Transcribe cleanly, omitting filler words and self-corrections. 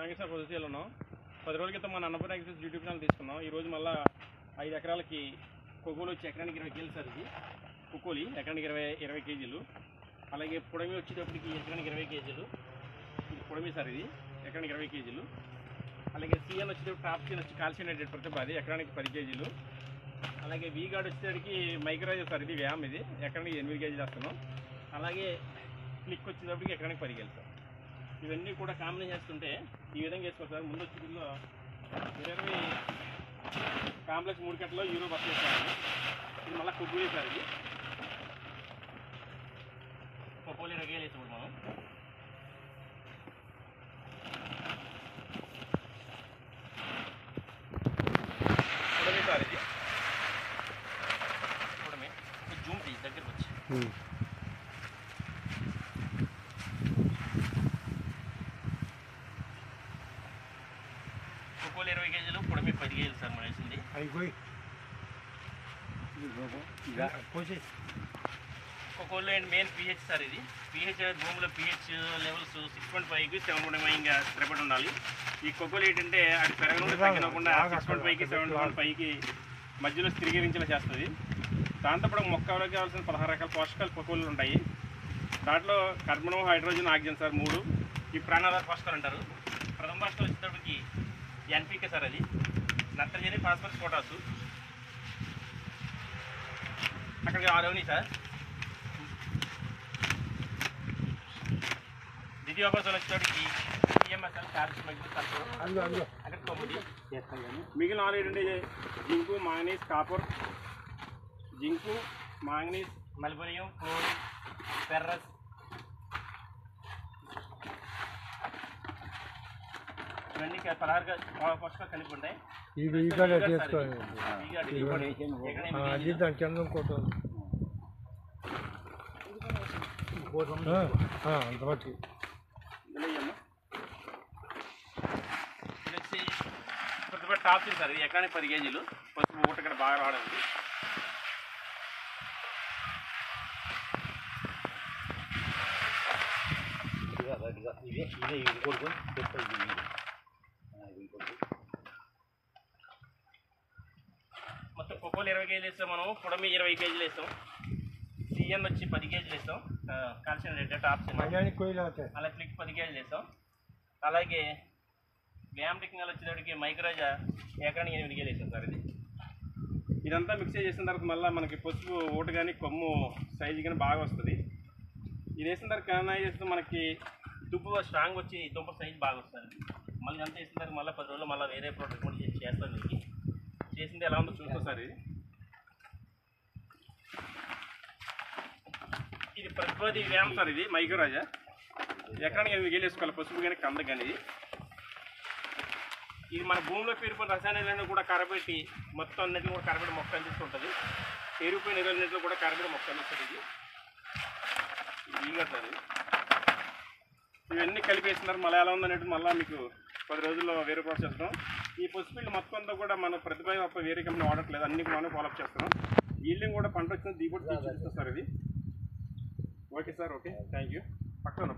Thank you sir. పొజిషన్లో ఉన్నాం. 10 రోజుల క్రితం మన అన్నపూర్ణ అగ్రికల్చర్ యూట్యూబ్ ఛానల్ తీసుకున్నాం. ఈరోజు మళ్ళీ 5 ఎకరాలకి కొవ్వూలు వచ్చి ఎకరానికి 20 కేజీలు సార్. ఇది కుక్కోలి ఎకరానికి 20 కేజీలు. అలాగే పొడమి వచ్చేటప్పటికి ఎకరానికి 20 కేజీలు. ఇది పొడమి సార్, ఇది ఎకరానికి 20 కేజీలు. అలాగే సిఎన్ వచ్చేటప్పుడు టాప్ సీన్ వచ్చి కాల్షియం ప్రతిభ, అది ఎకరానికి 10 కేజీలు. అలాగే వీగార్డ్ వచ్చేసరికి మైక్రోరాజ్ సార్, ఇది వ్యామ్, ఇది ఎకరానికి 8 కేజీలు వేస్తున్నాం. అలాగే క్లిక్ వచ్చేటప్పటికి ఎకరానికి 10 కేజీలు సార్. ఇవన్నీ కూడా కాంబినేషన్ చేస్తుంటే ఈ విధంగా వేసుకోవాలి సార్. ముందు వచ్చి దీనిలో 20 కాంప్లెక్స్ 3 కట్టలో యూరో బస్ వేసుకోవాలి. ఇది మళ్ళీ కుగ్గు వేసారు. ఇది కొప్పోలి 20 కేజీలు వేసుకోండి మనం. చూడమే సార్, ఇది చూడమే జూమ్ తీసి దగ్గరకు వచ్చి కొప్పోలి 20 కేజీలు, పొడమి 10 కేజీలు సార్ మనం వేసింది. కొక్కోలో మెయిన్ పిహెచ్ సార్, ఇది పిహెచ్ భూమిలో పిహెచ్ లెవెల్స్ 6.5కి 7.5 ఇంకా స్థిరపడి ఉండాలి. ఈ కొక్కోలు ఏంటంటే అది పెరగకుండా తగ్గినకుండా 6.5కి 7.5కి మధ్యలో స్థిరీకరించేలా చేస్తుంది. దాంతోపాటు మొక్కలకు కావాల్సిన 16 రకాల పోషకాలు కొక్కోలు ఉంటాయి. దాంట్లో కార్బన్, హైడ్రోజన్, ఆక్సిజన్ సార్ 3 ఈ ప్రాణాధార పోషకాలు అంటారు. ప్రథమ పోషకాలు వచ్చేటప్పటికి ఎన్పికే సార్, అది నత్రజని, ఫాస్ఫరస్, పొటాసు. అక్కడికి 6 అవని సార్. ద్వితీయ పోషకాలు వచ్చేటప్పటికి టీఎంఎస్ఎల్, కాల్షియం, మెగ్నీషియం, అక్కడ 9. మిగిలిన 6 ఏంటంటే zinc, manganese, copper, zinc, manganese, molybdenum, fluorine, ferrous, ఇవన్నీ 16 పోషకాలు కలిపి ఉంటాయి. టాప్ సార్, ఇది ఎకరానికి 10 కేజీలు. పసుపు ఊట ఇక్కడ బాగా రావడం. మొత్తం కొక్కోలు 20 కేజీలు వేస్తాం మనం. పొడమి 20 కేజీలు వేస్తాం. సిఎన్ వచ్చి 10 కేజీలు వేస్తాం. కాల్షియం రేట్ టాప్ అలా క్లిక్ 10 కేజీలు వేస్తాం. అలాగే వ్యామ్ టెక్నాలజీ వచ్చేటప్పటికి మైక్రోరాజ్ ఎకరానికి 8 కేజీలు వేస్తాం సార్. ఇదంతా మిక్స్ చేసిన తర్వాత మళ్ళీ మనకి పసుపు ఊట కానీ కొమ్ము సైజు కానీ బాగా వస్తుంది. ఇది వేసిన తర్వాత కనాయి చేస్తే మనకి దుబ్బు స్ట్రాంగ్ వచ్చి దుంప సైజు బాగా వస్తుంది. మళ్ళీ అంతా వేసిన తర్వాత మళ్ళీ 10 రోజులు మళ్ళీ వేరే ప్రోడక్ట్ కూడా చేస్తాను. మీకు చేసింది ఎలా ఉందో చూస్తాం సార్. ఇది ప్రతిపది వ్యామ్ సార్, ఇది మైక్రోరాజా ఎకరానికి 8 కేజీలు వేసుకోవాలి. పసుపు కానీ కంద కానీ ఇది మన భూమిలో పేరుకున్న రసాయనాలను కూడా కరబెట్టి మొత్తం అన్నింటిని కూడా కరబెట్టి మొక్క అందిస్తుంటుంది. ఎరువుపోయిన ఎరువులన్నింటిలో కూడా కరబెట్టి మొక్క అందిస్తుంది. ఇది ఈగా సార్. ఇవన్నీ కలిపి వేస్తున్నారు. మళ్ళీ ఎలా ఉందనేది మళ్ళీ మీకు 10 రోజుల్లో వేరే ప్రాసెస్ చేస్తాం. ఈ పసుపు మొత్తం అంతా కూడా మన ప్రతిభ వేరే కంపెనీ వాడట్లేదు, అన్ని మనం ఫాలోఅప్ చేస్తున్నాం. ఈల్డింగ్ కూడా పంట వచ్చిన దిగుబడి చూపిస్తాం సార్. ఇది okay sir. Okay, thank you. పక్కన